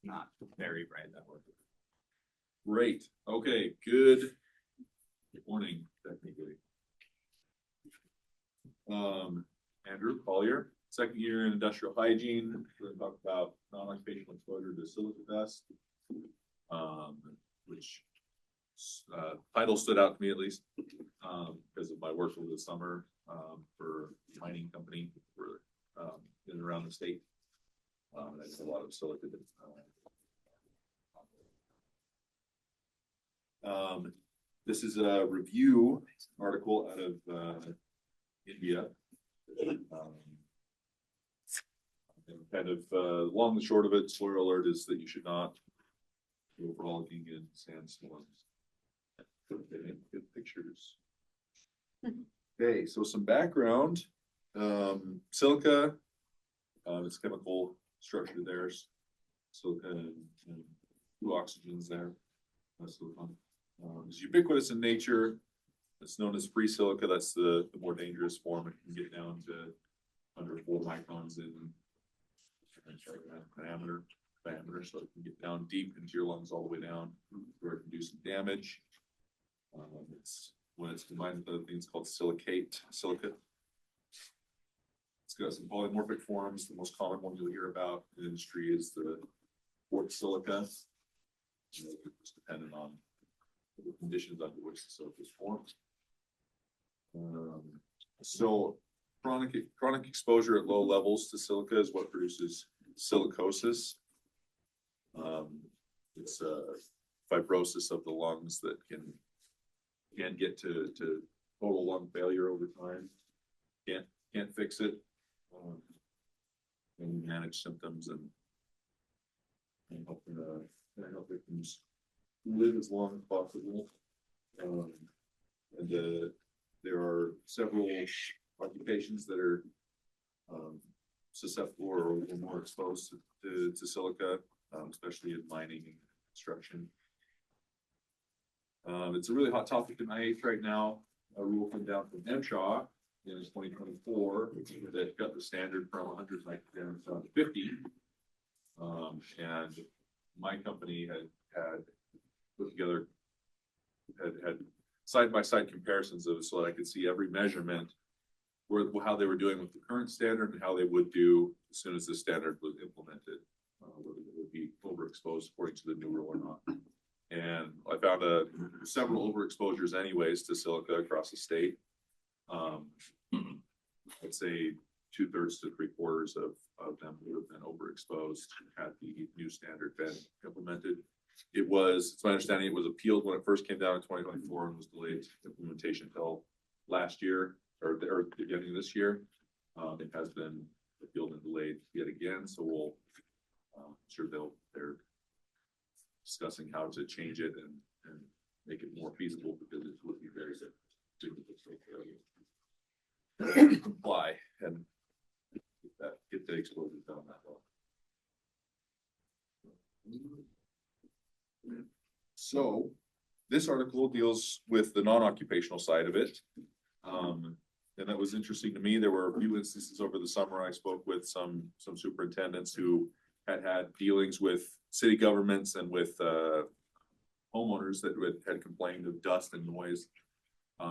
not very bright that way. Great. Okay. Good morning, technically. Andrew Collier, second year in industrial hygiene. We're going to talk about non-occupational exposure to silica dust, which title stood out to me at least because of my work over the summer for a mining company for in and around the state. And I did a lot of silica. This is a review article out of India. And kind of long and short of it, spoiler alert is that you should not go frolicking in sandstorms. Good pictures. Okay, so some background. Silica, its chemical structure there. Silica and two oxygens there. Silicon. It's ubiquitous in nature. It's known as free silica. That's the more dangerous form. It can get down to under 4 microns in diameter, so it can get down deep into your lungs all the way down, where it can do some damage. It's when it's combined with other things called silicate. It's got some polymorphic forms. The most common one you'll hear about in industry is the quartz silica. It's dependent on the conditions under which the silica is formed. So chronic exposure at low levels to silica is what produces silicosis. It's a fibrosis of the lungs that can get to total lung failure over time. Can't fix it. And manage symptoms and help victims live as long as possible. And there are several occupations that are susceptible or more exposed to silica, especially in mining and construction. It's a really hot topic in IH right now. A rule came down from MSHA in 2024 that got the standard from 100 micrograms down to 50. And my company had put together had side-by-side comparisons of it so that I could see every measurement how they were doing with the current standard and how they would do as soon as the standard was implemented, whether they would be overexposed according to the new rule or not. And I found several overexposures anyways to silica across the state. I'd say 2/3 to 3/4 of them would have been overexposed had the new standard been implemented. It's my understanding it was appealed when it first came down in 2024 and was delayed implementation until last year or the beginning of this year. It has been appealed and delayed yet again, so I'm sure they're discussing how to change it and make it more feasible because it would be very difficult to comply and get the exposure down that low. So this article deals with the non-occupational side of it. And that was interesting to me. There were a few instances over the summer. I spoke with some superintendents who had dealings with city governments and with homeowners that had complained of dust and noise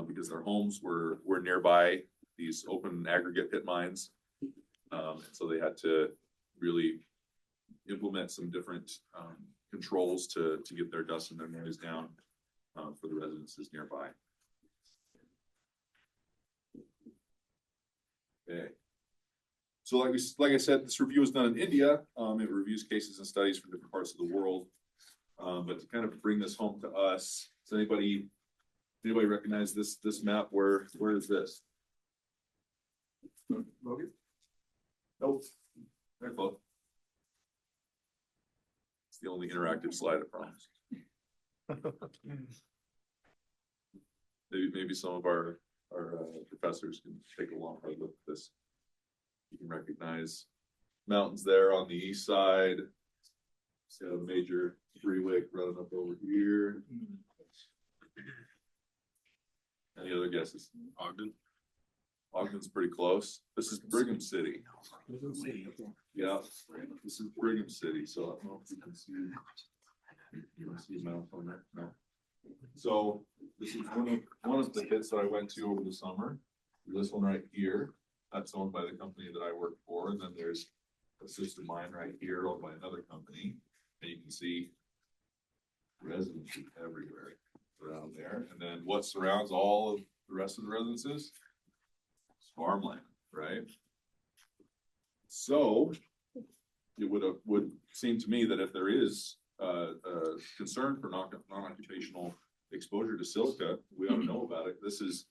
because their homes were nearby these open aggregate pit mines. So they had to really implement some different controls to get their dust and their noise down for the residences nearby. Okay. So like I said, this review was done in India. It reviews cases and studies from different parts of the world. But to kind of bring this home to us, does anybody recognize this map? Where is this? Logan? Nope. Very close. It's the only interactive slide, I promise. Maybe some of our professors can take a long hard look at this. You can recognize mountains there on the east side. See a major freeway running up over here. Any other guesses? Ogden. Ogden's pretty close. This is Brigham City. Yeah, this is Brigham City, so I don't know if you can see. You want to see a map on there? No. So this is one of the hits that I went to over the summer. This one right here, that's owned by the company that I work for, and then there's a sister mine right here owned by another company. And you can see residences everywhere around there. And then what surrounds all of the rest of the residences? It's farmland, right? So it would seem to me that if there is a concern for non-occupational exposure to silica, we ought to know about it. This is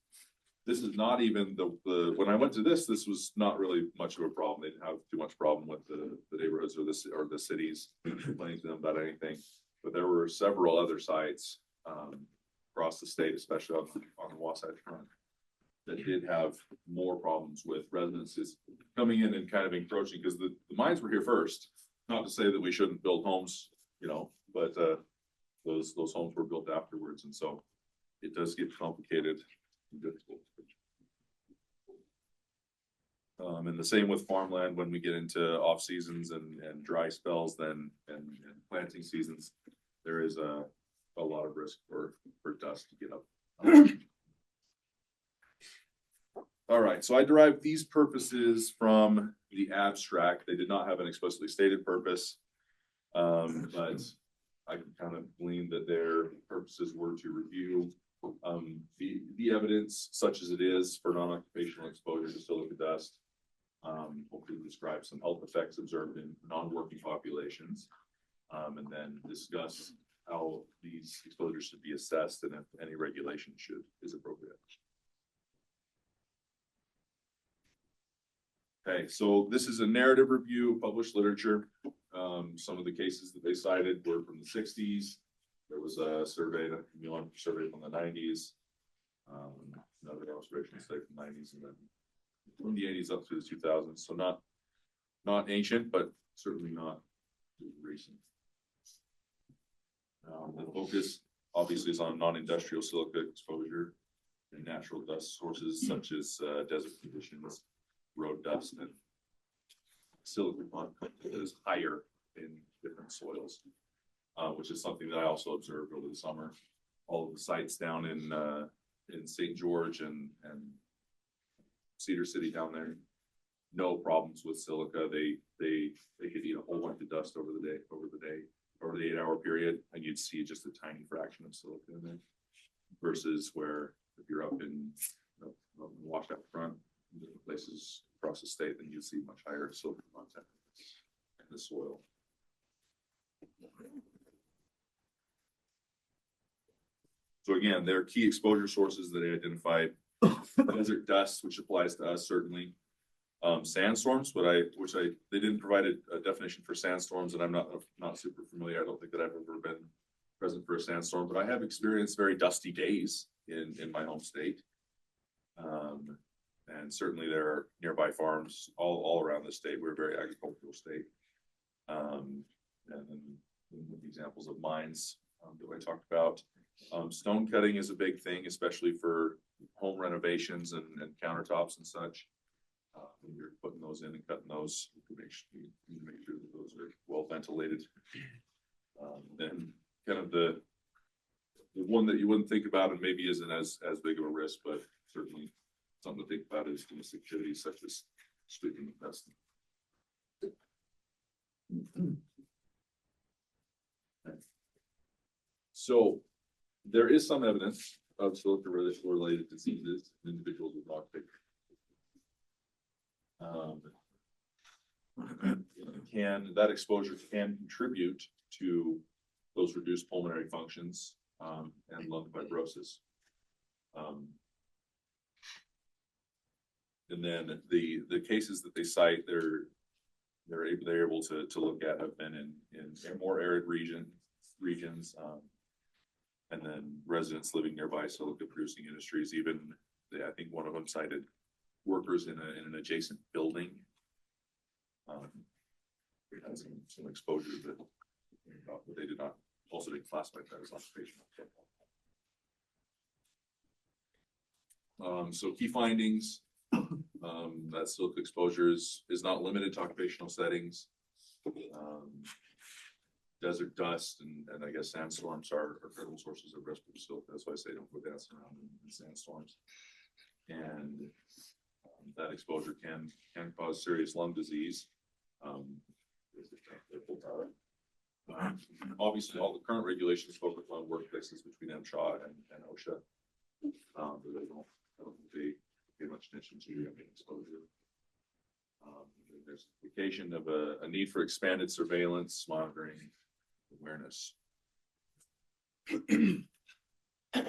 not even the when I went to this was not really much of a problem. They didn't have too much problem with the neighborhoods or the cities complaining to them about anything. But there were several other sites across the state, especially on the Wasatch Front, that did have more problems with residences coming in and kind of encroaching, because the mines were here first. Not to say that we shouldn't build homes, you know, but those homes were built afterwards, and so it does get complicated and difficult. And the same with farmland when we get into off seasons and dry spells, then and planting seasons, there is a lot of risk for dust to get up. All right, so I derived these purposes from the abstract. They did not have an explicitly stated purpose, but I can kind of glean that their purposes were to review the evidence, such as it is, for non-occupational exposure to silica dust. Hopefully describe some health effects observed in non-working populations, and then discuss how these exposures should be assessed and if any regulation is appropriate. Okay, so this is a narrative review of published literature. Some of the cases that they cited were from the 60s. There was a survey, a Milan survey from the 90s. Another observation study from the 90s, and then from the 80s up to the 2000s. So not ancient, but certainly not recent. The focus obviously is on non-industrial silica exposure and natural dust sources such as desert conditions, road dust, and silica content is higher in different soils, which is something that I also observed over the summer. All of the sites down in St. George and Cedar City down there, no problems with silica. They could eat a whole bunch of dust over the 8-hour period, and you'd see just a tiny fraction of silica in there. Versus where if you're up in Washout Front, different places across the state, then you'd see much higher silica content in the soil. So again, there are key exposure sources that they identified. Desert dust, which applies to us certainly. Sandstorms, they didn't provide a definition for sandstorms, and I'm not super familiar. I don't think that I've ever been present for a sandstorm, but I have experienced very dusty days in my home state. And certainly there are nearby farms all around the state. We're a very agricultural state. And then with examples of mines that I talked about. Stone cutting is a big thing, especially for home renovations and countertops and such. When you're putting those in and cutting those, you need to make sure that those are well ventilated. Then kind of the one that you wouldn't think about and maybe isn't as big of a risk, but certainly something to think about is domestic activities such as sweeping and dusting. So there is some evidence of silica related diseases in individuals with rock-based. That exposure can contribute to those reduced pulmonary functions and lung fibrosis. And then the cases that they cite, they're able to look at have been in more arid regions, and then residents living nearby silica producing industries. Even I think one of them cited workers in an adjacent building. They had some exposure that but they did not also didn't classify that as occupational. So key findings. That silica exposure is not limited to occupational settings. Desert dust and I guess sandstorms are critical sources of respiratory silica. That's why I say don't go dancing around in sandstorms. And that exposure can cause serious lung disease. Obviously, all the current regulations focus on workplaces between MSHA and OSHA. But they don't pay much attention to exposure. There's indication of a need for expanded surveillance, monitoring, awareness.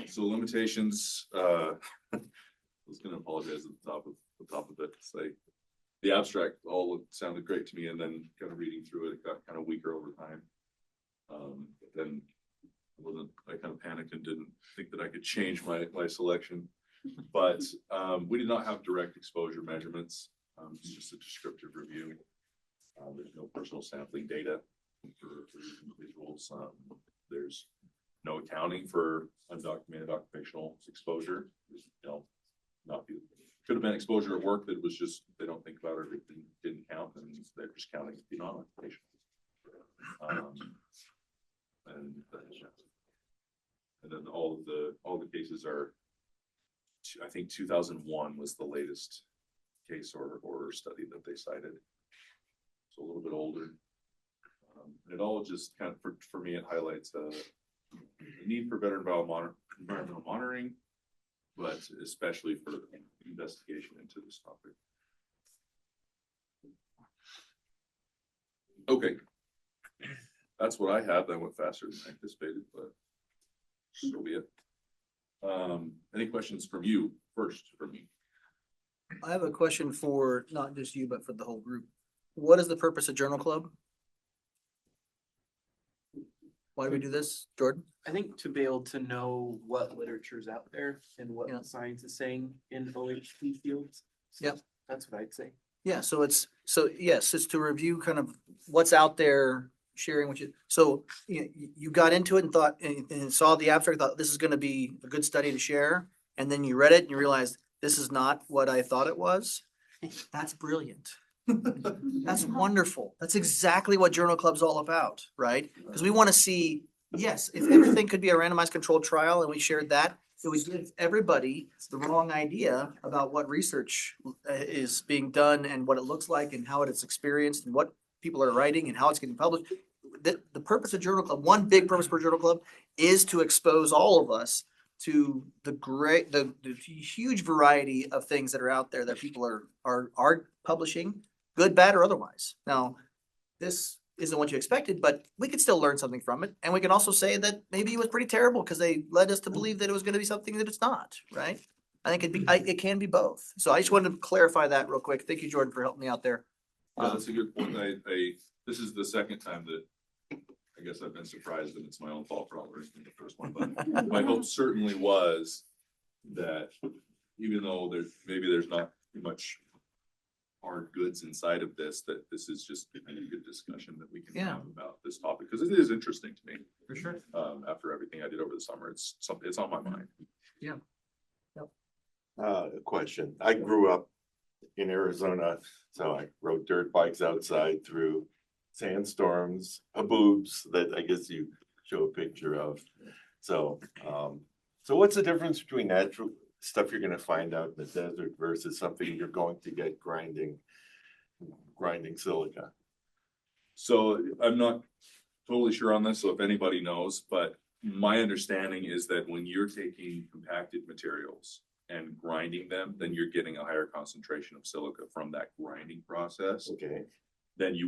So limitations, I was going to apologize at the top of it. Say the abstract all sounded great to me, and then kind of reading through it, it got kind of weaker over time. But then I kind of panicked and didn't think that I could change my selection. But we did not have direct exposure measurements. It's just a descriptive review. There's no personal sampling data for individuals. There's no accounting for undocumented occupational exposure. Could have been exposure at work that was just they don't think about it or didn't count, and they're just counting the non-occupational. And then all the cases are, I think 2001 was the latest case or study that they cited. So a little bit older. It all just kind of, for me, it highlights the need for better environmental monitoring, but especially for investigation into this topic. Okay. That's what I have. That went faster than I anticipated, but so be it. Any questions from you first for me? I have a question for not just you, but for the whole group. What is the purpose of Journal Club? Why do we do this, Jordan? I think to be able to know what literature is out there and what Yeah. the science is saying in OHP fields. So Yep. That's what I'd say. Yeah, yes, it's to review kind of what's out there, sharing with you. So you got into it and thought and saw the abstract, thought this is going to be a good study to share, and then you read it and you realized this is not what I thought it was. That's brilliant. That's wonderful. That's exactly what Journal Club's all about, right? Because we want to see, yes, if everything could be a randomized controlled trial and we shared that, it would give everybody the wrong idea about what research is being done and what it looks like and how it is experienced and what people are writing and how it's getting published. The purpose of Journal Club, one big purpose for Journal Club, is to expose all of us to the huge variety of things that are out there that people are publishing, good, bad, or otherwise. Now, this isn't what you expected, but we could still learn something from it. And we can also say that maybe it was pretty terrible because they led us to believe that it was going to be something that it's not, right? I think it can be both. So I just wanted to clarify that real quick. Thank you, Jordan, for helping me out there. Yeah, that's a good point. This is the second time that I guess I've been surprised that it's my own fault for not listening to the first one, but my hope certainly was that even though there's not too much hard goods inside of this, that this is just a good discussion that we can have about this topic, because it is interesting to me. For sure. After everything I did over the summer, it's on my mind. Yeah. Yep. A question. I grew up in Arizona, so I rode dirt bikes outside through sandstorms, haboobs that I guess you show a picture of. So, so what's the difference between natural stuff you're going to find out in the desert versus something you're going to get grinding silica? So I'm not totally sure on this, so if anybody knows, but my understanding is that when you're taking compacted materials and grinding them, then you're getting a higher concentration of silica from that grinding process. Okay. Than you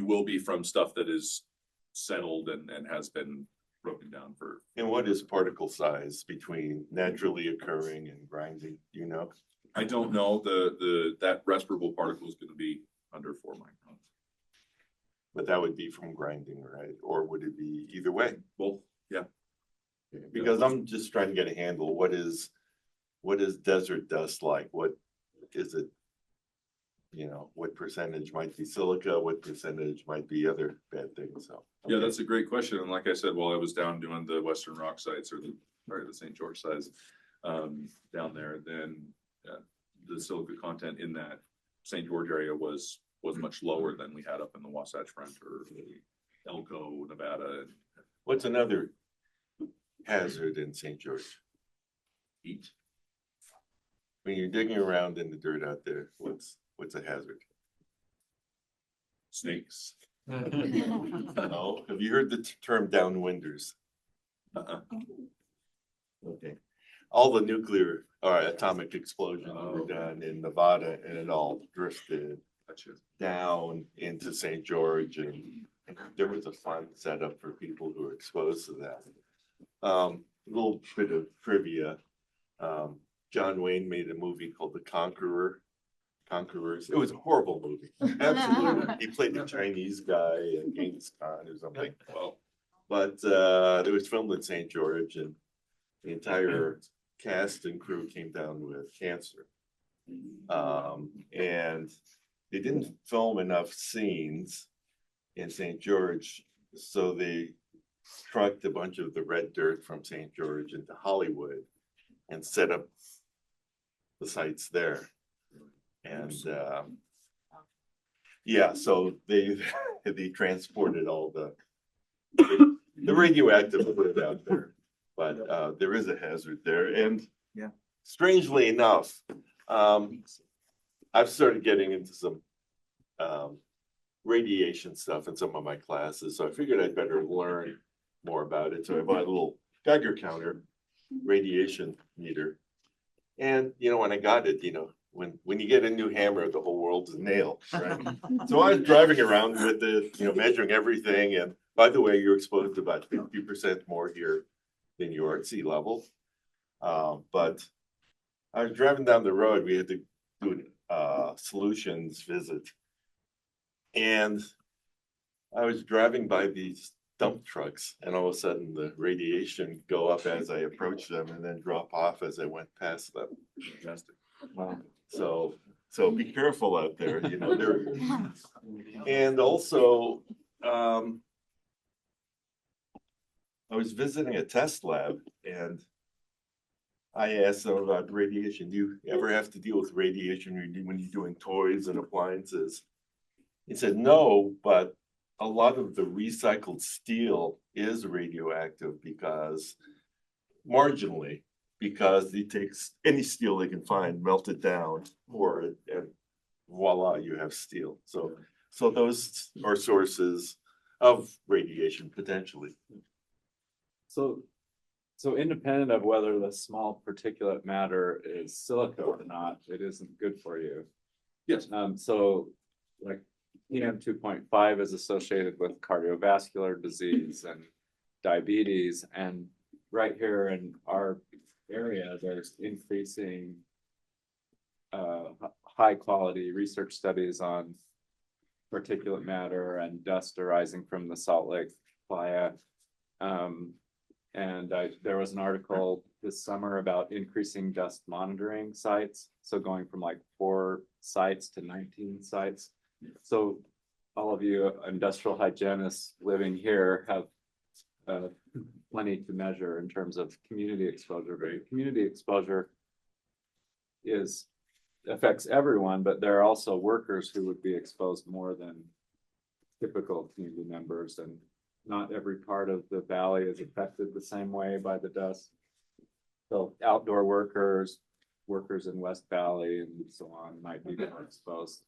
will be from stuff that is settled and has been broken down for. And what is particle size between naturally occurring and grinding? Do you know? I don't know. That respirable particle is going to be under 4 microns. But that would be from grinding, right? Or would it be either way? Both, yeah. Because I'm just trying to get a handle. What is desert dust like? What is it? You know, what percentage might be silica? What percentage might be other bad things? So Yeah, that's a great question. And like I said, while I was down doing the Western Rock sites or the St. George sites down there, then the silica content in that St. George area was much lower than we had up in the Wasatch Front or Elko, Nevada. What's another hazard in St. George? Heat. When you're digging around in the dirt out there, what's a hazard? Snakes. No, have you heard the term downwinders? Uh-uh. Okay. All the nuclear or atomic explosions were done in Nevada and it all drifted Gotcha. down into St. George and there was a fund set up for people who were exposed to that. Little bit of trivia. John Wayne made a movie called The Conquerors. It was a horrible movie. Absolutely. He played the Chinese guy in Genghis Khan or something. Well, But it was filmed in St. George and the entire cast and crew came down with cancer. And they didn't film enough scenes in St. George, so they trucked a bunch of the red dirt from St. George into Hollywood and set up the sites there. And yeah, so they transported all the radioactive fluid out there, but there is a hazard there. And Yeah. strangely enough, I've started getting into some radiation stuff in some of my classes, so I figured I'd better learn more about it. So I bought a little Geiger counter, radiation meter. And when I got it, when you get a new hammer, the whole world's a nail, right? So I was driving around with it, measuring everything. And by the way, you're exposed to about 50% more here than you are at sea level. But I was driving down the road. We had to do a solutions visit. And I was driving by these dump trucks and all of a sudden the radiation go up as I approached them and then drop off as I went past them. fantastic. So be careful out there, there. And also, I was visiting a test lab and I asked them about radiation. Do you ever have to deal with radiation when you're doing toys and appliances? He said, no, but a lot of the recycled steel is radioactive because marginally, because it takes any steel they can find, melt it down, pour it, and voila, you have steel. So those are sources of radiation potentially. So independent of whether the small particulate matter is silica or not, it isn't good for you. Yes. So like PM 2.5 is associated with cardiovascular disease and diabetes. And right here in our area, there's increasing high quality research studies on particulate matter and dust arising from the Salt Lake playa. And there was an article this summer about increasing dust monitoring sites. So going from like 4 sites to 19 sites. So all of you industrial hygienists living here have plenty to measure in terms of community exposure. But community exposure affects everyone, but there are also workers who would be exposed more than typical community members, and not every part of the valley is affected the same way by the dust. So outdoor workers in West Valley and so on might be more exposed,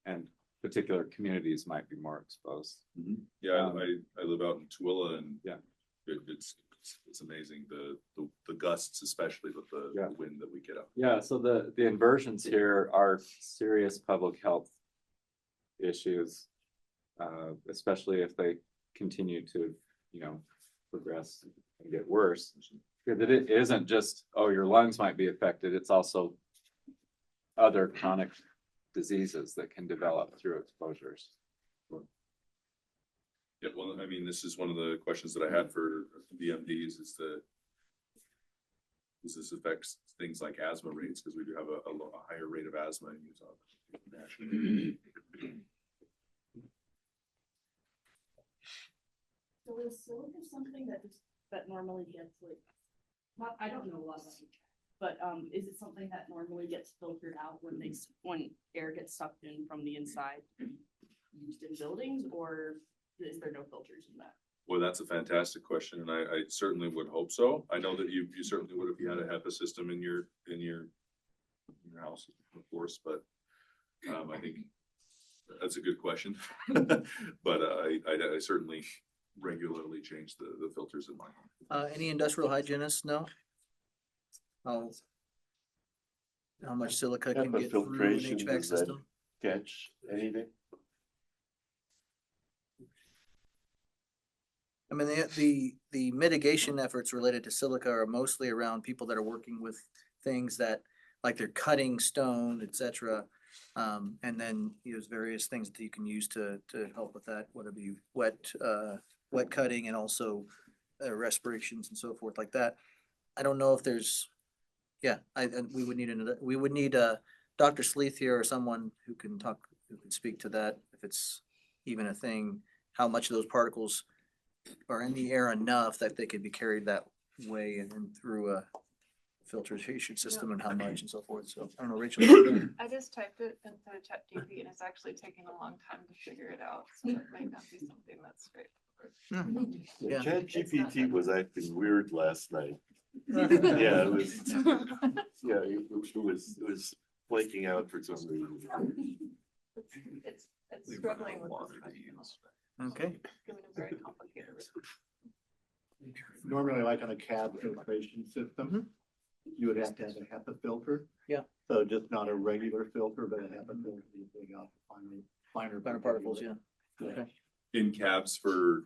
and particular communities might be more exposed. Mm-hmm. Yeah, I live out in Tooele and Yeah. It's amazing the gusts, especially with the wind that we get up. Yeah, so the inversions here are serious public health issues, especially if they continue to, progress and get worse. Because it isn't just, your lungs might be affected, it's also other chronic diseases that can develop through exposures. Yeah, well, I mean, this is one of the questions that I had for the MDs does this affects things like asthma rates? Because we do have a higher rate of asthma in Utah nationally. So is silica something that normally gets like, I don't know a lot about it, But, is it something that normally gets filtered out when when air gets sucked in from the inside? Used in buildings, or is there no filters in that? Well, that's a fantastic question, and I certainly would hope so. I know that you certainly would if you had a HEPA system in your house, of course, but I think that's a good question. But I certainly regularly change the filters in my home. Any industrial hygienists? No? How much silica can HEPA get through an filtration, HVAC does that system? catch anything? I mean, the mitigation efforts related to silica are mostly around people that are working with things that, like they're cutting stone, et cetera. And then there's various things that you can use to help with that, whether it be wet cutting and also respirations and so forth like that. I don't know if there's, and we would need Dr. Sleeth here or someone who can speak to that, if it's even a thing, how much of those particles are in the air enough that they could be carried that way and then through a filtration system and how much and so forth. So I don't know, Rachel. I just typed it into ChatGPT and it's actually taking a long time to figure it out, so it might not be something that's straightforward. Yeah. ChatGPT was acting weird last night. Yeah, it was, yeah, it was flaking out for some reason. It's struggling with this. Okay. Given a very complicated. Normally, like on a cab filtration system, you would have to have a HEPA filter. Yeah. So just not a regular filter, but a HEPA filter, you bring out finer Particles, yeah. Okay. In cabs for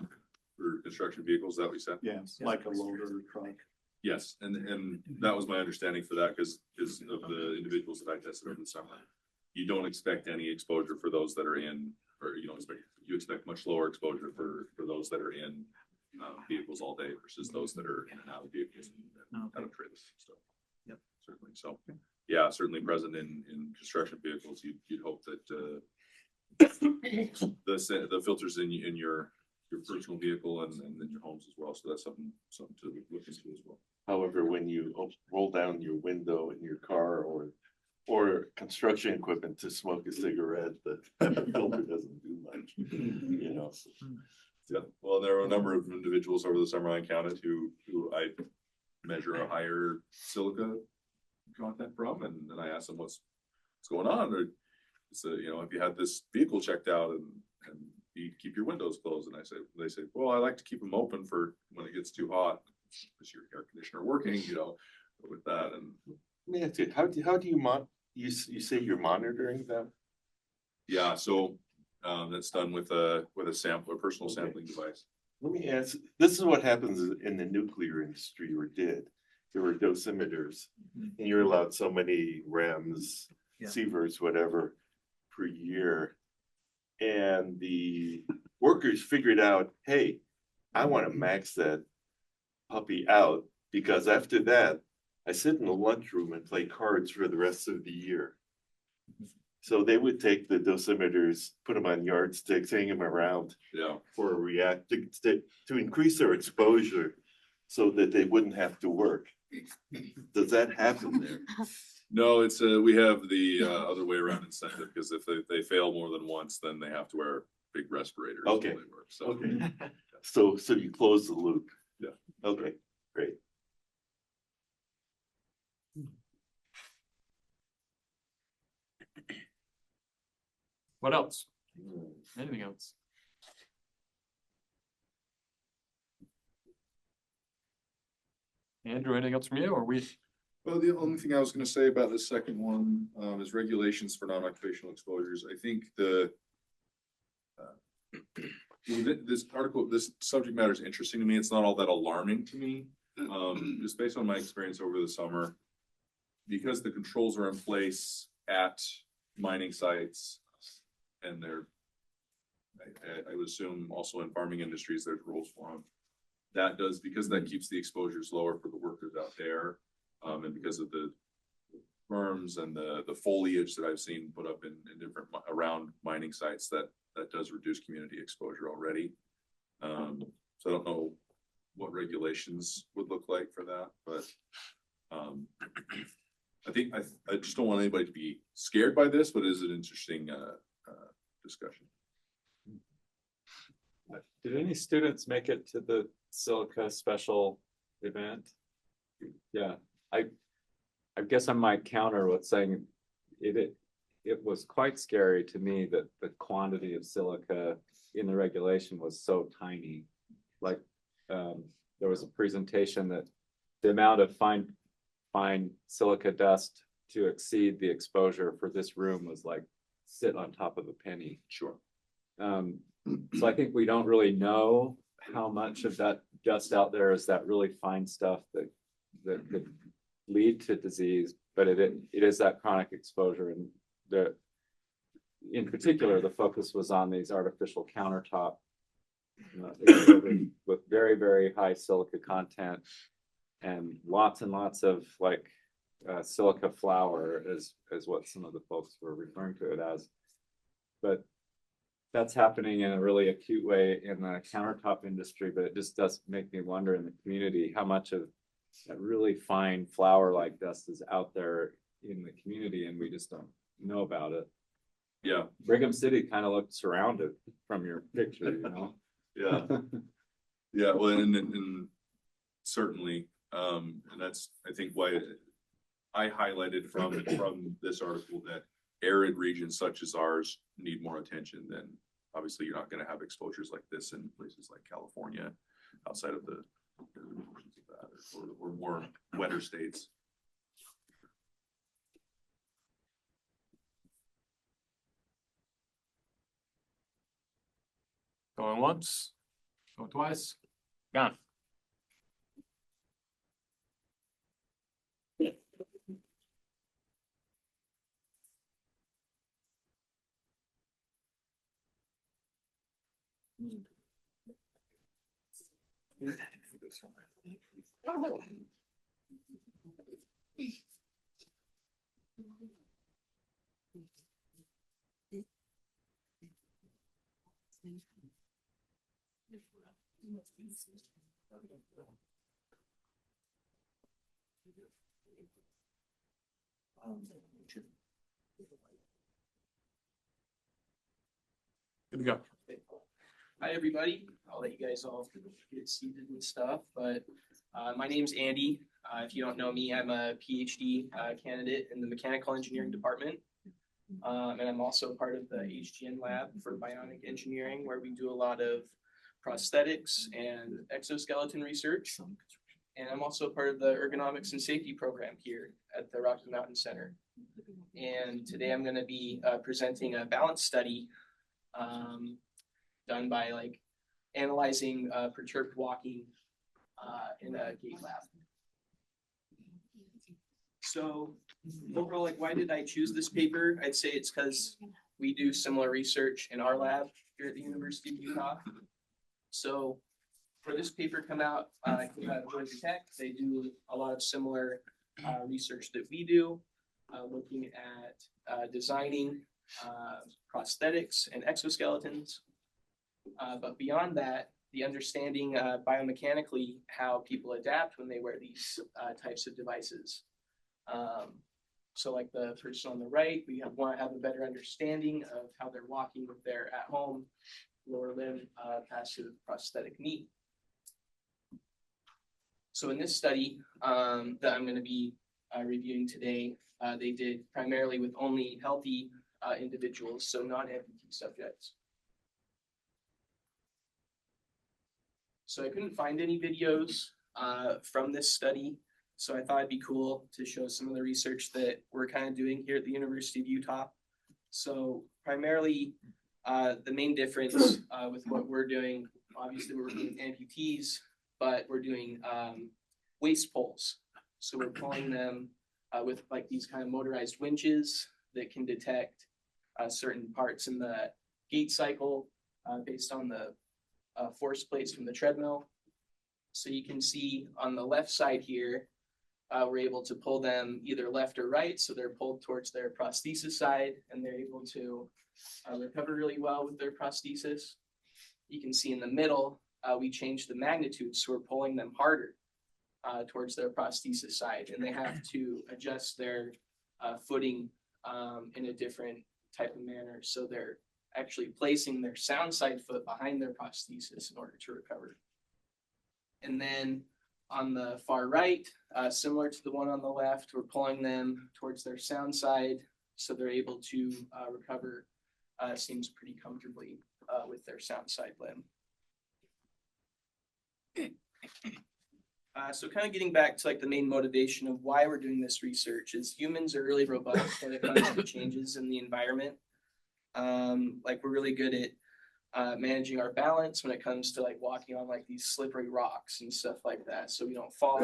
construction vehicles, that we said? Yeah, like a loader truck. Yes, and that was my understanding for that, because of the individuals that I tested over the summer. You don't expect any exposure for those that are in, or you expect much lower exposure for those that are in vehicles all day versus those that are in and out of vehicles and out of trailers and stuff. Yep. Certainly. So, yeah, certainly present in construction vehicles, you'd hope that the filters in your personal vehicle and in your homes as well. So that's something to look into as well. However, when you roll down your window in your car or construction equipment to smoke a cigarette, the filter doesn't do much, you know. Yeah, well, there were a number of individuals over the summer I encountered who I measure a higher silica content from, and then I asked them what's going on, or so, if you had this vehicle checked out and you keep your windows closed, and they say, well, I like to keep them open for when it gets too hot. Is your air conditioner working, with that? And Let me ask you, how do you say you're monitoring them? yeah, so that's done with a personal sampling device. Let me ask, this is what happens in the nuclear industry, or did. There were dosimeters, and you're allowed so many REMs, Yeah. sieverts, whatever, per year. And the workers figured out, hey, I want to max that puppy out, because after that, I sit in the lunchroom and play cards for the rest of the year. So they would take the dosimeters, put them on yardsticks, hang them around Yeah. for a reactor to increase their exposure so that they wouldn't have to work. Does that happen there? No, it's we have the other way around incentive, because if they fail more than once, then they have to wear big respirators. while Okay. they work. So Okay. So you close the loop. Yeah. Okay, great. What else? Anything else? Andrew, anything else from you, or we? Well, the only thing I was gonna say about this second one, is regulations for non-occupational exposures. I think this subject matter is interesting to me. It's not all that alarming to me. Just based on my experience over the summer, because the controls are in place at mining sites, and I would assume also in farming industries, there's rules for them. Because that keeps the exposures lower for the workers out there. And because of the berms and the foliage that I've seen put up in different around mining sites, that does reduce community exposure already. So I don't know what regulations would look like for that, but I think, I just don't want anybody to be scared by this, but it is an interesting, discussion. Did any students make it to the Silica special event? Yeah, I guess I might counter with saying it was quite scary to me that the quantity of silica in the regulation was so tiny. Like, there was a presentation that the amount of fine silica dust to exceed the exposure for this room was like sit on top of a penny. Sure. So I think we don't really know how much of that dust out there is that really fine stuff that could lead to disease, but it is that chronic exposure. And in particular, the focus was on these artificial countertop with very, very high silica content and lots of like silica flour is what some of the folks were referring to it as. But that's happening in a really acute way in the countertop industry, but it just does make me wonder in the community how much of that really fine flour like dust is out there in the community and we just don't know about it. Yeah. Brigham City kind of looked surrounded from your picture, you know? Yeah. Yeah, well, and certainly, and that's, I think, why I highlighted from this article that arid regions such as ours need more attention. Than obviously you're not going to have exposures like this in places like California, outside of the or more wetter states. Going once, going twice, gone. Good to go. Hi, everybody. I'll let you guys all get seated and stuff, but my name's Andy. If you don't know me, I'm a PhD candidate in the mechanical engineering department. And I'm also part of the HGN lab for bionic engineering, where we do a lot of prosthetics and exoskeleton research. And I'm also part of the ergonomics and safety program here at the Rocky Mountain Center. And today I'm going to be presenting a balance study done by like analyzing perturbed walking in a gait lab. So overall, like, why did I choose this paper? I'd say it's because we do similar research in our lab here at the University of Utah. So for this paper come out of Georgia Tech, they do a lot of similar research that we do, looking at designing prosthetics and exoskeletons. But beyond that, the understanding biomechanically how people adapt when they wear these types of devices. So like the person on the right, we want to have a better understanding of how they're walking with their at-home lower limb passive prosthetic knee. So in this study that I'm going to be reviewing today, they did primarily with only healthy individuals, so non-amputee subjects. So I couldn't find any videos from this study, so I thought it'd be cool to show some of the research that we're kind of doing here at the University of Utah. So primarily, the main difference with what we're doing, obviously we're doing amputees, but we're doing waist pulls. So we're pulling them with like these kind of motorized winches that can detect certain parts in the gait cycle based on the force plates from the treadmill. So you can see on the left side here, we're able to pull them either left or right. So they're pulled towards their prosthesis side and they're able to recover really well with their prosthesis. You can see in the middle, we changed the magnitude. So we're pulling them harder. towards their prosthesis side, and they have to adjust their footing in a different type of manner. So they're actually placing their sound side foot behind their prosthesis in order to recover. And then on the far right, similar to the one on the left, we're pulling them towards their sound side so they're able to recover, seems pretty comfortably with their sound side limb. So kind of getting back to like the main motivation of why we're doing this research is humans are really robust when it comes to changes in the environment. Like we're really good at managing our balance when it comes to like walking on like these slippery rocks and stuff like that, so we don't fall.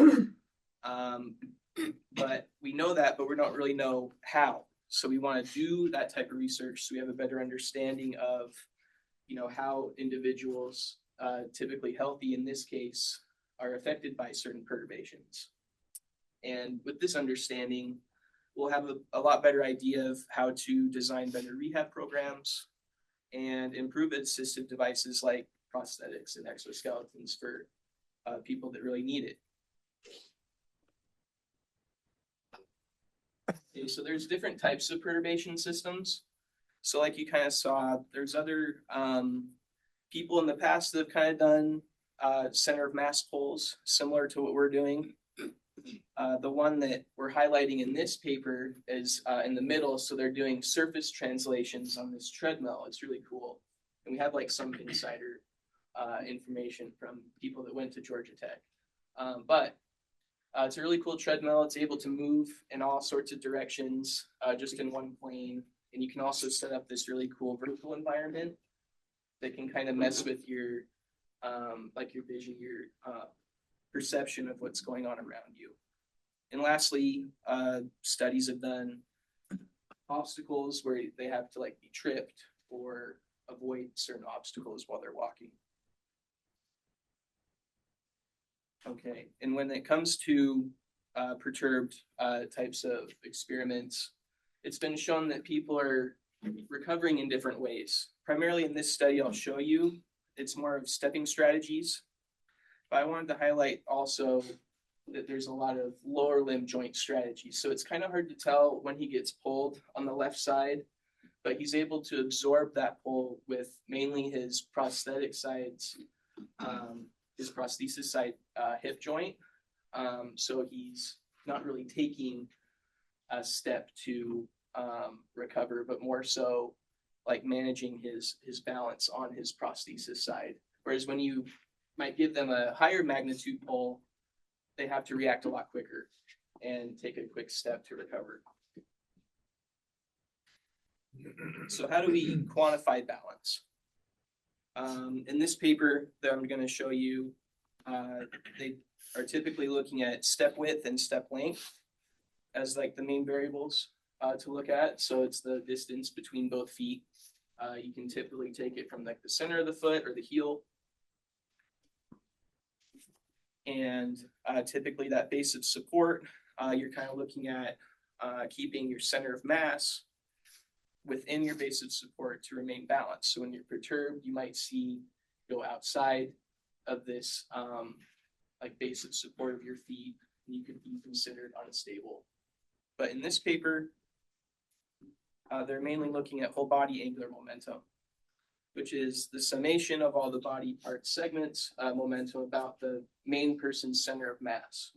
But we know that, but we don't really know how. So we want to do that type of research so we have a better understanding of, you know, how individuals, typically healthy in this case, are affected by certain perturbations. And with this understanding, we'll have a lot better idea of how to design better rehab programs and improve assistive devices like prosthetics and exoskeletons for people that really need it. Okay, so there's different types of perturbation systems. So like you kind of saw, there's other people in the past that have kind of done center of mass pulls similar to what we're doing. The one that we're highlighting in this paper is in the middle. So they're doing surface translations on this treadmill. It's really cool. And we have like some insider information from people that went to Georgia Tech. But it's a really cool treadmill. It's able to move in all sorts of directions, just in one plane. And you can also set up this really cool vertical environment that can kind of mess with your like your vision, your perception of what's going on around you. And lastly, studies have done obstacles where they have to like be tripped or avoid certain obstacles while they're walking. Okay, and when it comes to perturbed types of experiments, it's been shown that people are recovering in different ways. Primarily in this study I'll show you, it's more of stepping strategies. But I wanted to highlight also that there's a lot of lower limb joint strategies. So it's kind of hard to tell when he gets pulled on the left side, but he's able to absorb that pull with mainly his prosthetic sides, his prosthesis side hip joint. So he's not really taking a step to recover, but more so like managing his balance on his prosthesis side. Whereas when you might give them a higher magnitude pull, they have to react a lot quicker and take a quick step to recover. So how do we quantify balance? In this paper that I'm going to show you, they are typically looking at step width and step length as like the main variables to look at. So it's the distance between both feet. You can typically take it from like the center of the foot or the heel. And typically that base of support, you're kind of looking at keeping your center of mass within your base of support to remain balanced. So when you're perturbed, you might see go outside of this like base of support of your feet, and you could be considered unstable. But in this paper, they're mainly looking at whole body angular momentum, which is the summation of all the body part segments momentum about the main person's center of mass.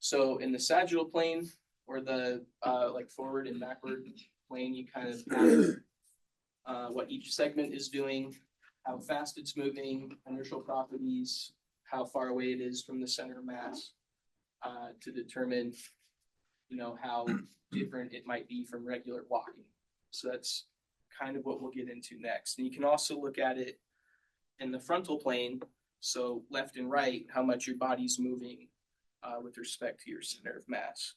So in the sagittal plane or the like forward and backward plane, you kind of have what each segment is doing, how fast it's moving, inertial properties, how far away it is from the center of mass to determine, you know, how different it might be from regular walking. So that's kind of what we'll get into next. And you can also look at it in the frontal plane, so left and right, how much your body's moving with respect to your center of mass.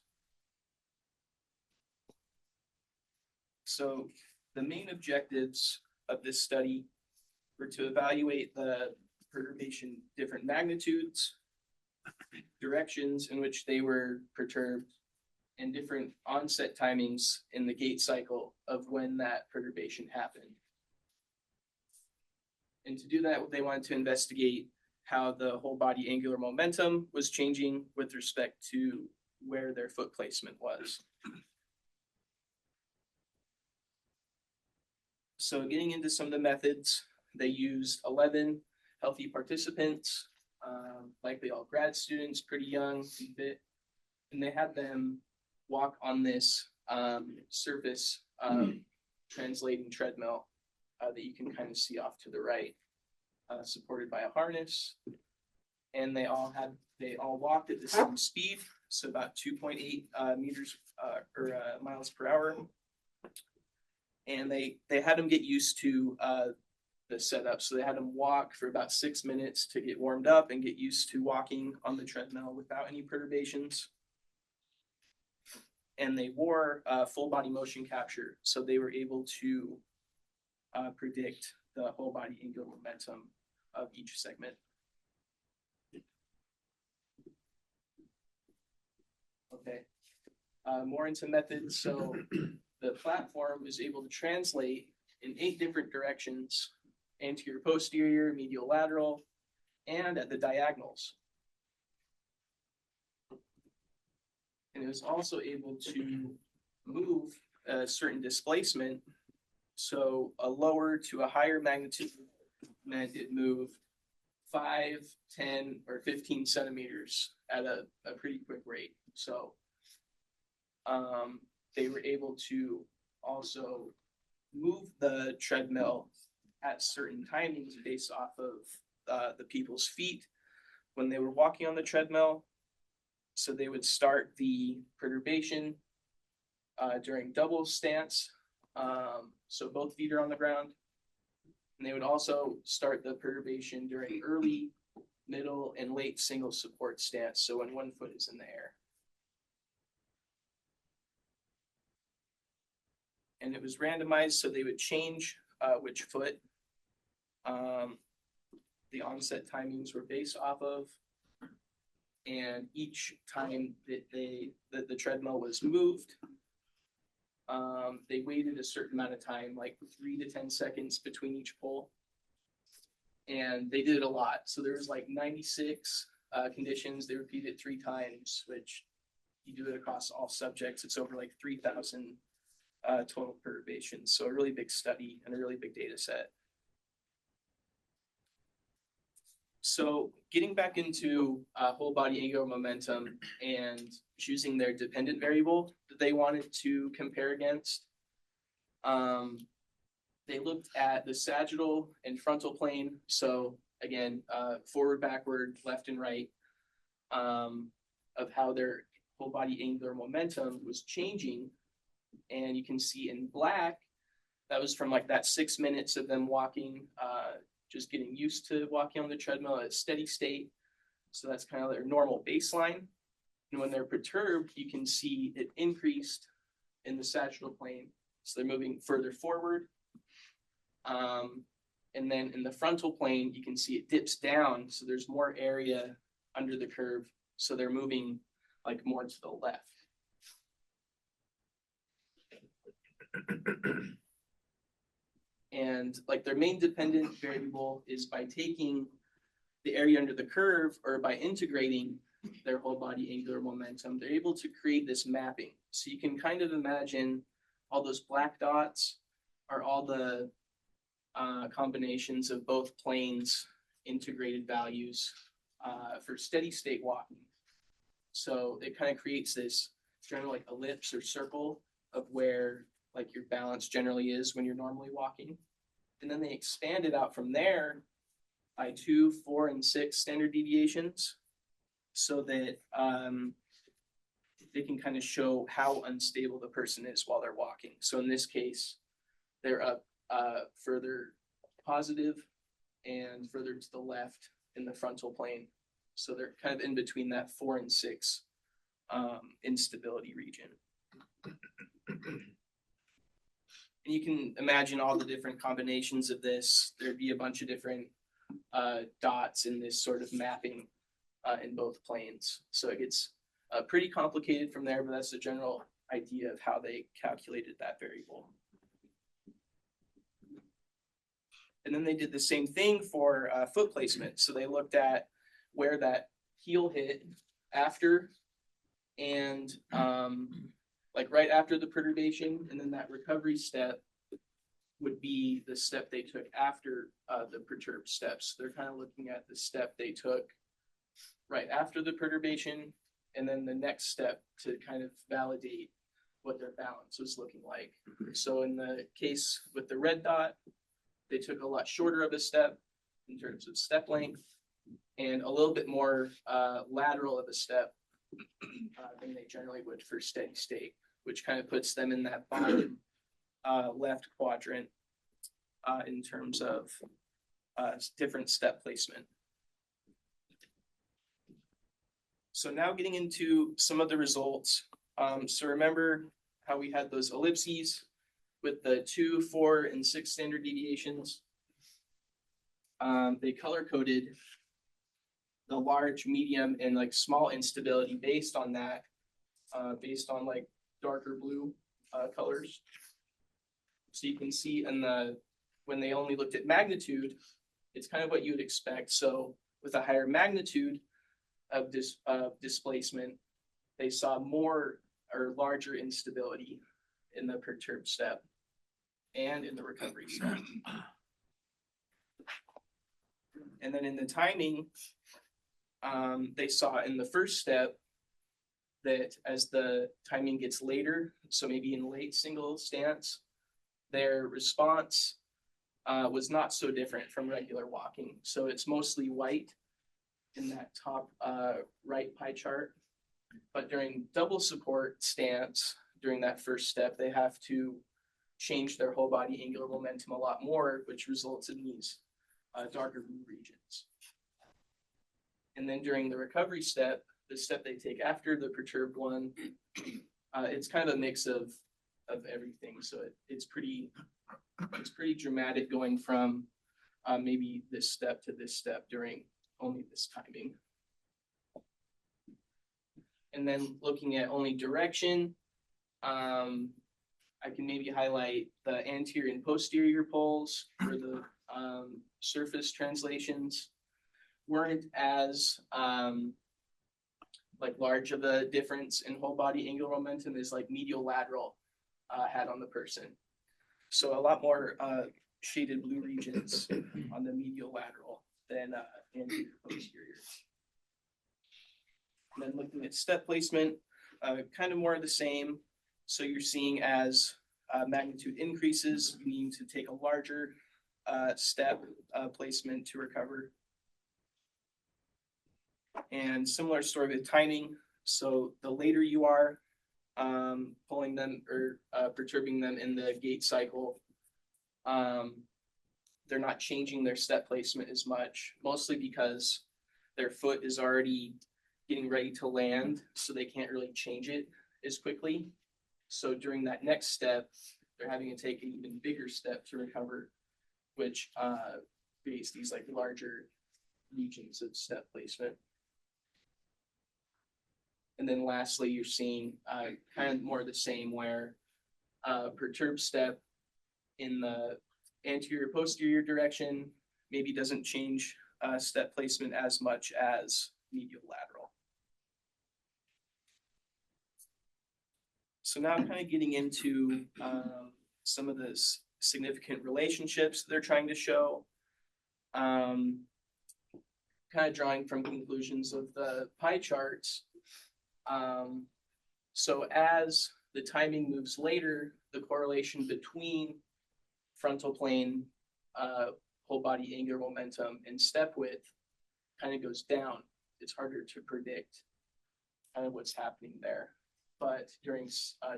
So the main objectives of this study were to evaluate the perturbation, different magnitudes, directions in which they were perturbed, and different onset timings in the gait cycle of when that perturbation happened. And to do that, they wanted to investigate how the whole body angular momentum was changing with respect to where their foot placement was. So getting into some of the methods, they used 11 healthy participants, likely all grad students, pretty young, and fit, and they had them walk on this surface translating treadmill that you can kind of see off to the right, supported by a harness. And they all walked at the same speed, so about 2.8 meters or miles per hour. And they had them get used to the setup. So they had them walk for about 6 minutes to get warmed up and get used to walking on the treadmill without any perturbations. And they wore full body motion capture, so they were able to predict the whole body angular momentum of each segment. Okay, more into methods. So the platform is able to translate in 8 different directions: anterior, posterior, medial, lateral, and at the diagonals. And it was also able to move a certain displacement. So a lower to a higher magnitude meant it moved 5, 10, or 15 centimeters at a pretty quick rate. So they were able to also move the treadmill at certain timings based off of the people's feet when they were walking on the treadmill. So they would start the perturbation during double stance. So both feet are on the ground. And they would also start the perturbation during early, middle, and late single support stance. So when one foot is in the air. And it was randomized, so they would change which foot the onset timings were based off of. And each time that the treadmill was moved, they waited a certain amount of time, like 3 to 10 seconds between each pull. And they did it a lot. So there was like 96 conditions. They repeated it 3 times, which you do it across all subjects. It's over like 3,000 total perturbations. So a really big study and a really big data set. So getting back into whole body angular momentum and choosing their dependent variable that they wanted to compare against, they looked at the sagittal and frontal plane. So again, forward, backward, left and right, of how their whole body angular momentum was changing. And you can see in black, that was from like that 6 minutes of them walking, just getting used to walking on the treadmill at a steady state. So that's kind of their normal baseline. And when they're perturbed, you can see it increased in the sagittal plane. So they're moving further forward. And then in the frontal plane, you can see it dips down. So there's more area under the curve. So they're moving like more to the left. And like their main dependent variable is by taking the area under the curve or by integrating their whole body angular momentum, they're able to create this mapping. So you can kind of imagine all those black dots are all the combinations of both planes integrated values for steady state walking. So it kind of creates this general like ellipse or circle of where like your balance generally is when you're normally walking. And then they expand it out from there by 2, 4, and 6 standard deviations so that they can kind of show how unstable the person is while they're walking. So in this case, they're up further positive and further to the left in the frontal plane. So they're kind of in between that 4 and 6 instability region. And you can imagine all the different combinations of this. There'd be a bunch of different dots in this sort of mapping in both planes. So it gets pretty complicated from there, but that's the general idea of how they calculated that variable. And then they did the same thing for foot placement. So they looked at where that heel hit after and like right after the perturbation, and then that recovery step would be the step they took after the perturbed steps. They're kind of looking at the step they took right after the perturbation, and then the next step to kind of validate what their balance was looking like. So in the case with the red dot, they took a lot shorter of a step in terms of step length and a little bit more lateral of a step than they generally would for steady state, which kind of puts them in that bottom left quadrant in terms of different step placement. So now getting into some of the results. So remember how we had those ellipses with the 2, 4, and 6 standard deviations. They color coded the large, medium, and like small instability based on that, based on like darker blue colors. So you can see in when they only looked at magnitude, it's kind of what you would expect. So with a higher magnitude of displacement, they saw more or larger instability in the perturbed step and in the recovery step. And then in the timing, they saw in the first step that as the timing gets later, so maybe in late single stance, their response was not so different from regular walking. So it's mostly white in that top right pie chart. But during double support stance, during that first step, they have to change their whole body angular momentum a lot more, which results in these darker blue regions. And then during the recovery step, the step they take after the perturbed one, it's kind of a mix of everything. So it's pretty dramatic going from maybe this step to this step during only this timing. And then looking at only direction, I can maybe highlight the anterior and posterior poles where the surface translations weren't as like large of a difference in whole body angular momentum as like medial lateral had on the person. So a lot more shaded blue regions on the medial lateral than anterior posterior. And then looking at step placement, kind of more of the same. So you're seeing as magnitude increases, you need to take a larger step placement to recover. And similar story with timing. So the later you are pulling them or perturbing them in the gait cycle, they're not changing their step placement as much, mostly because their foot is already getting ready to land, so they can't really change it as quickly. So during that next step, they're having to take an even bigger step to recover, which creates these like larger regions of step placement. And then lastly, you're seeing kind of more of the same where perturbed step in the anterior posterior direction maybe doesn't change step placement as much as medial lateral. So now kind of getting into some of the significant relationships they're trying to show, kind of drawing from conclusions of the pie charts. So as the timing moves later, the correlation between frontal plane, whole body angular momentum, and step width kind of goes down. It's harder to predict kind of what's happening there. But during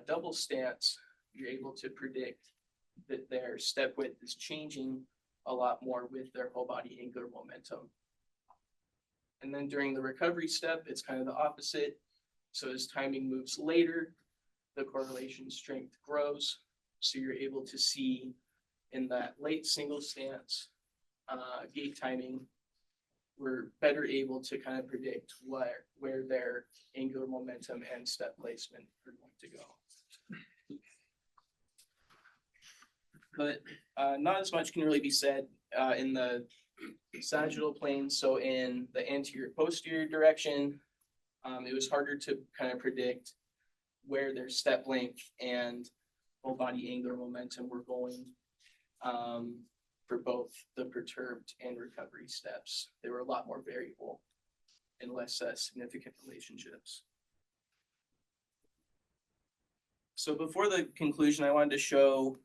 double stance, you're able to predict that their step width is changing a lot more with their whole body angular momentum. And then during the recovery step, it's kind of the opposite. So as timing moves later, the correlation strength grows. So you're able to see in that late single stance gait timing, we're better able to kind of predict where their angular momentum and step placement are going to go. But not as much can really be said in the sagittal plane, so in the anterior posterior direction, it was harder to kind of predict where their step length and whole body angular momentum were going for both the perturbed and recovery steps. They were a lot more variable and less significant relationships. So before the conclusion, I wanted to show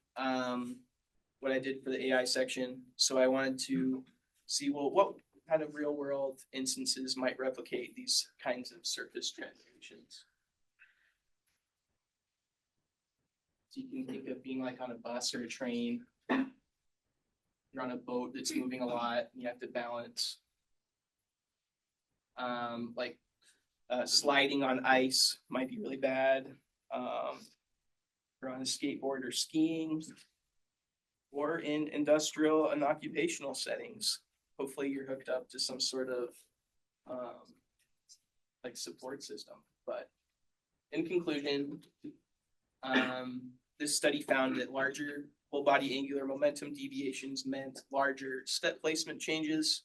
what I did for the AI section. So I wanted to see, well, what kind of real world instances might replicate these kinds of surface translations. So you can think of being like on a bus or a train. You're on a boat that's moving a lot and you have to balance. Sliding on ice might be really bad. Or on a skateboard or skiing, or in industrial and occupational settings. Hopefully you're hooked up to some sort of like support system. But in conclusion, this study found that larger whole body angular momentum deviations meant larger step placement changes,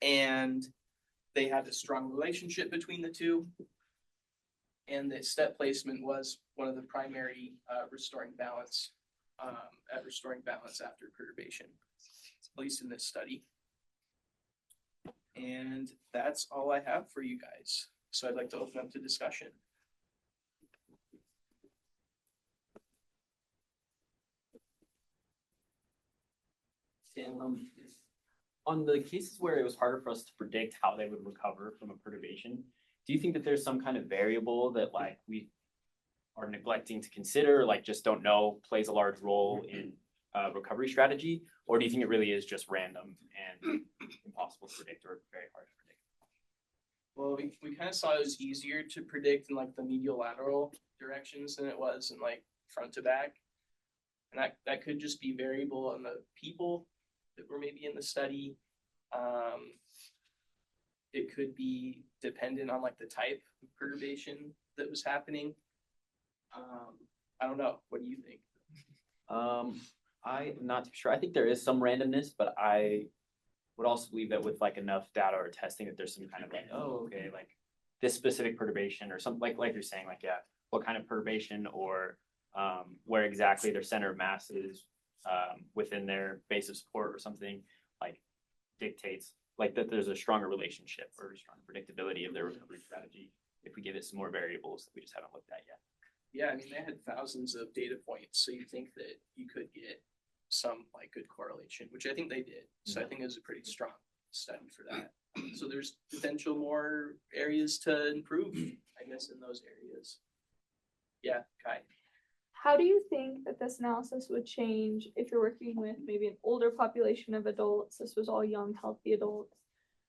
and they had a strong relationship between the two, and that step placement was one of the primary restoring balance after perturbation, at least in this study. And that's all I have for you guys. So I'd like to open up to discussion. On the cases where it was harder for us to predict how they would recover from a perturbation, do you think that there's some kind of variable that like we are neglecting to consider, like just don't know plays a large role in recovery strategy? Or do you think it really is just random and impossible to predict or very hard to predict? Well, we kind of saw it was easier to predict in like the medial lateral directions than it was in like front to back. And that could just be variable in the people that were maybe in the study. It could be dependent on like the type of perturbation that was happening. I don't know. What do you think? I'm not too sure. I think there is some randomness, but I would also believe that with like enough data or testing that there's some kind of like, oh, okay, like this specific perturbation or something like you're saying, like, yeah, what kind of perturbation or where exactly their center of mass is within their base of support or something, like dictates like that there's a stronger relationship or a stronger predictability of their recovery strategy if we give it some more variables that we just haven't looked at yet. Yeah, I mean, they had thousands of data points, so you think that you could get some like good correlation, which I think they did. So I think it was a pretty strong study for that. So there's potential more areas to improve, I guess, in those areas. Yeah, Kai. How do you think that this analysis would change if you're working with maybe an older population of adults? This was all young, healthy adults,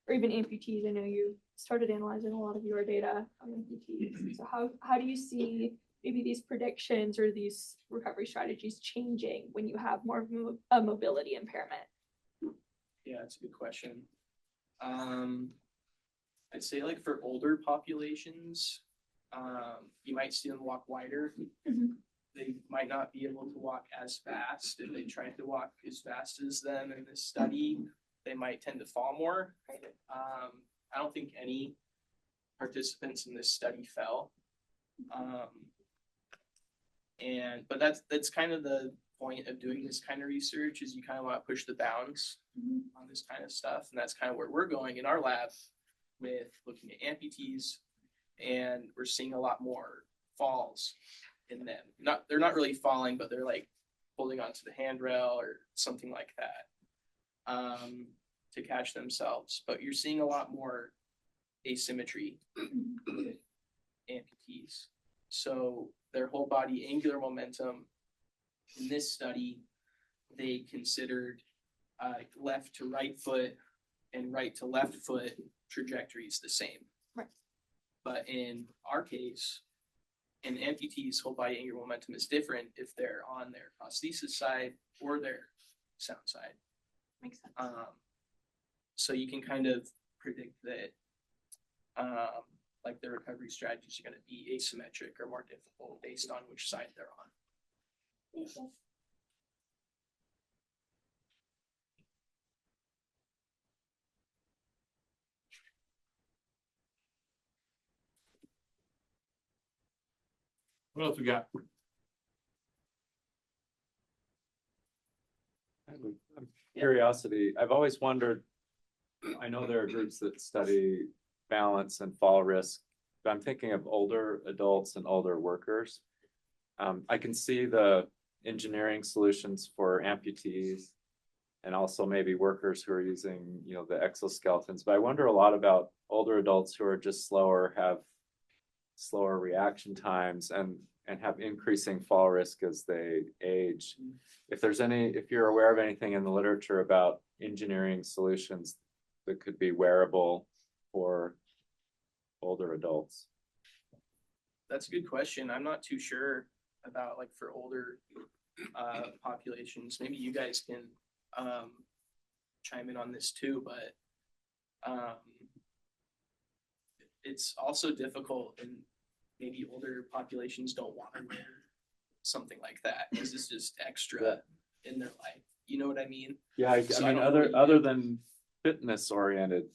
or even amputees. I know you started analyzing a lot of your data on amputees. So how do you see maybe these predictions or these recovery strategies changing when you have more of a mobility impairment? Yeah, that's a good question. I'd say like for older populations, you might see them walk wider. Mhm. They might not be able to walk as fast. If they tried to walk as fast as them in this study, they might tend to fall more. I don't think any participants in this study fell. But that's kind of the point of doing this kind of research, is you kind of want to push the bounds on this kind of stuff. And that's kind of where we're going in our lab with looking at amputees, and we're seeing a lot more falls in them. They're not really falling, but they're like holding onto the handrail or something like that to catch themselves. But you're seeing a lot more asymmetry with amputees. So their whole body angular momentum in this study, they considered left to right foot and right to left foot trajectories the same. Right. But in our case, an amputee's whole body angular momentum is different if they're on their prosthesis side or their sound side. Makes sense. So you can kind of predict that like the recovery strategies are going to be asymmetric or more difficult based on which side they're on. Makes sense. What else we got? Curiosity, I've always wondered, I know there are groups that study balance and fall risk, but I'm thinking of older adults and older workers. I can see the engineering solutions for amputees and also maybe workers who are using, you know, the exoskeletons, but I wonder a lot about older adults who are just slower, have slower reaction times and have increasing fall risk as they age. If you're aware of anything in the literature about engineering solutions that could be wearable for older adults. That's a good question. I'm not too sure about like for older populations. Maybe you guys can chime in on this too, but it's also difficult and maybe older populations don't want to wear something like that because it's just extra in their life. You know what I mean? Yeah, I So I mean, don't know what you other do. than fitness oriented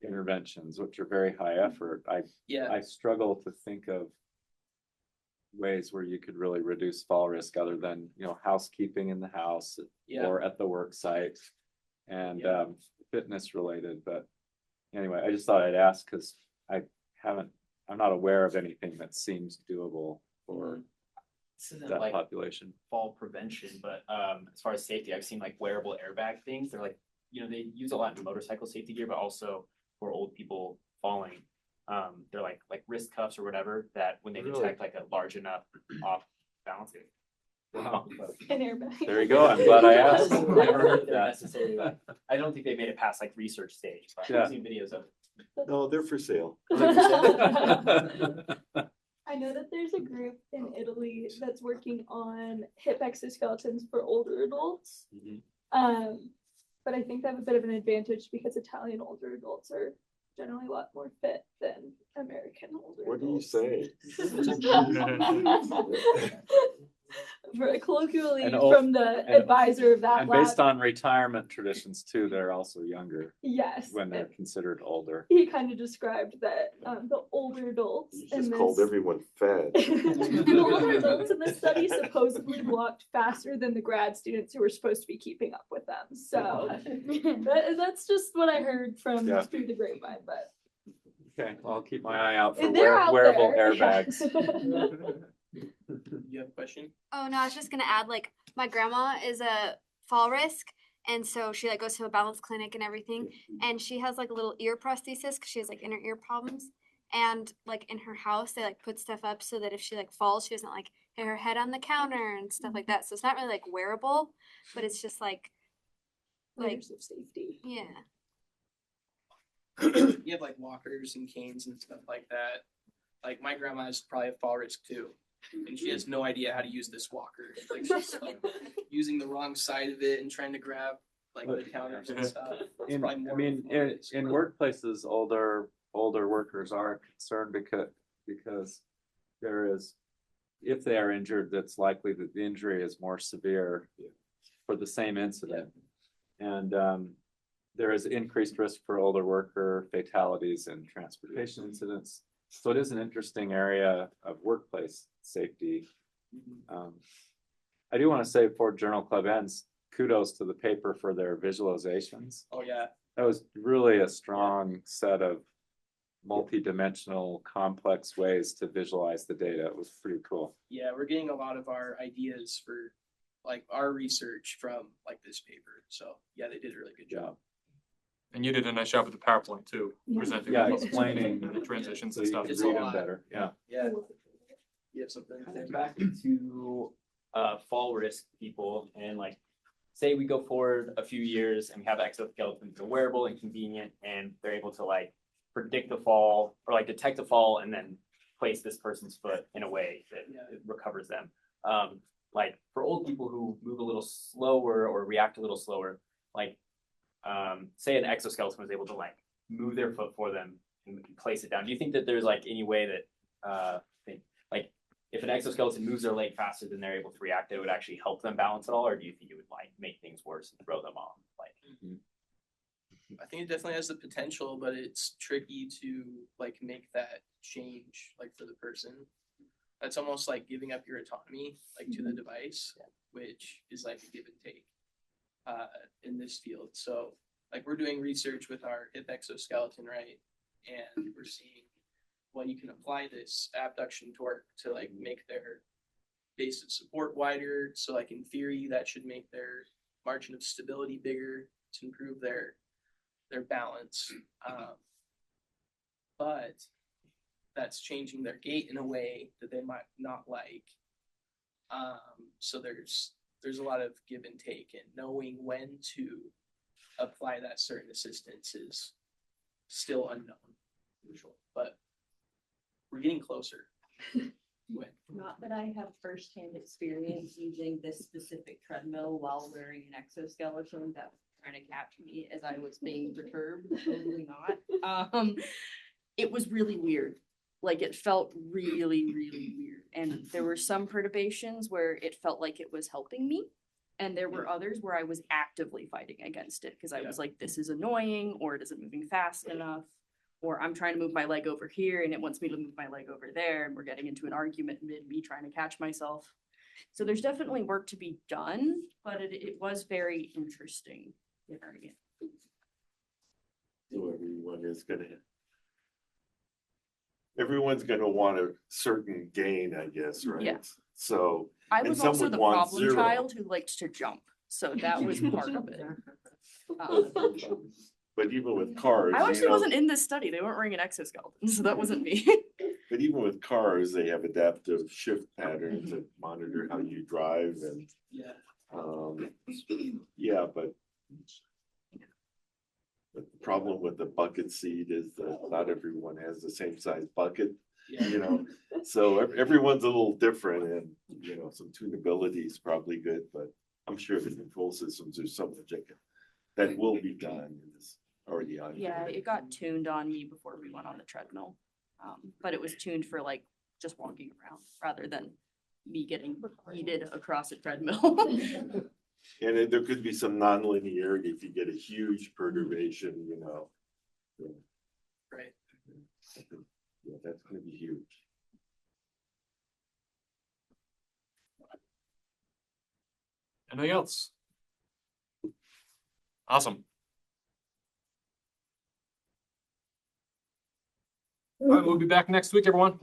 interventions, which are very high effort, Yeah, I struggle to think of ways where you could really reduce fall risk other than, you know, housekeeping in the house yeah. or at the work site and Yeah. fitness related. But anyway, I just thought I'd ask because I'm not aware of anything that seems doable for This isn't that like population. fall prevention, but as far as safety, I've seen like wearable airbag things. They're like, you know, they use a lot in motorcycle safety gear, but also for old people falling. They're like wrist cuffs or whatever that when they Really? detect like a large enough off balance. Wow. An airbag. There you go. I'm glad I asked. Never heard if they're necessary. I don't think they made it past like research stage, but Yeah. I've seen videos of. No, they're for sale. I know that there's a group in Italy that's working on hip exoskeletons for older adults. Mhm. But I think they have a bit of an advantage because Italian older adults are generally a lot more fit than American older What do you adults. say? Colloquially And from the and- advisor of that And lab. based on retirement traditions too, they're also younger Yes. when they're considered older. He kind of described that the older adults You in just called this everyone fat. the older adults in this study supposedly walked faster than the grad students who were supposed to be keeping up with them. So that's just what I heard from Yeah. through the grapevine. But Okay, well, I'll keep my eye out for they're out wearable there. airbags. You have a question? Oh no, I was just gonna add, like, my grandma is a fall risk, and so she like goes to a balance clinic and everything, and she has like a little ear prosthesis because she has like inner ear problems, and like in her house they like put stuff up so that if she like falls, she doesn't like hit her head on the counter and stuff like that. So it's not really like wearable, but it's just like Layers of safety. yeah. You have like walkers and canes and stuff like that. Like my grandma has probably a fall risk too. And she has no idea how to use this walker. Like she's like, using the wrong side of it and trying to grab like the counters and stuff. It's In, probably I more of a mean, fall risk, in but- workplaces, older workers are concerned because there is, if they are injured, that's likely that the injury is more severe for the same incident. And there is increased risk for older worker fatalities and transportation incidents. So it is an interesting area of workplace safety. I do want to say before Journal Club ends, kudos to the paper for their visualizations. Oh yeah. That was really a strong set of multi-dimensional, complex ways to visualize the data. It was pretty cool. Yeah, we're getting a lot of our ideas for like our research from like this paper. So yeah, they did a really good job. And you did a nice job with the PowerPoint too, Yeah. presenting. Yeah, the explaining the transitions So and you stuff. can It's a read them lot. better, yeah. Yeah. You have something? Kind of back to fall risk people and like say we go forward a few years and we have exoskeletons that are wearable and convenient and they're able to like predict the fall or like detect the fall and then place this person's foot in a way that it recovers them. Like for old people who move a little slower or react a little slower, like say an exoskeleton was able to like move their foot for them and place it down. Do you think that there's like any way that like if an exoskeleton moves their leg faster than they're able to react, it would actually help them balance at all, or do you think it would like make things worse and throw them off? Like, I think it definitely has the potential, but it's tricky to like make that change like for the person. That's almost like giving up your autonomy, like to the device, which is like a give and take in this field. So like we're doing research with our hip exoskeleton, right? And we're seeing, well, you can apply this abduction torque to like make their base of support wider. So like in theory, that should make their margin of stability bigger to improve their balance. But that's changing their gait in a way that they might not like. So there's a lot of give and take, and knowing when to apply that certain assistance is still unknown, but we're getting closer. When? Not that I have firsthand experience using this specific treadmill while wearing an exoskeleton that was trying to catch me as I was being perturbed. Totally not. It was really weird. Like it felt really, really weird. And there were some perturbations where it felt like it was helping me. And there were others where I was actively fighting against it because I was like, this is annoying, or it isn't moving fast enough. Or I'm trying to move my leg over here and it wants me to move my leg over there, and we're getting into an argument mid me trying to catch myself. So there's definitely work to be done, but it was very interesting. So everyone's gonna want a certain gain, I guess, right? Yeah. So, I and was some also would the want problem 0. child who liked to jump, so that was part of it. But even with cars, I you actually know, wasn't in this study. They weren't wearing an exoskeleton, so that wasn't me. but even with cars, they have adaptive shift patterns that monitor how you drive and, Yeah. yeah, but the problem with the bucket seat is that not everyone has the same size bucket, you know? So everyone's a little different, and, you know, some tunability is probably good, but I'm sure the control systems are so much that will be done and is already on. Yeah, it got tuned on me before we went on the treadmill. But it was tuned for like just walking around rather than me getting yeeted across a treadmill. And there could be some nonlinearity if you get a huge perturbation, you know. Right. Yeah, that's gonna be huge. Anything else? Awesome. All right, we'll be back next week, everyone.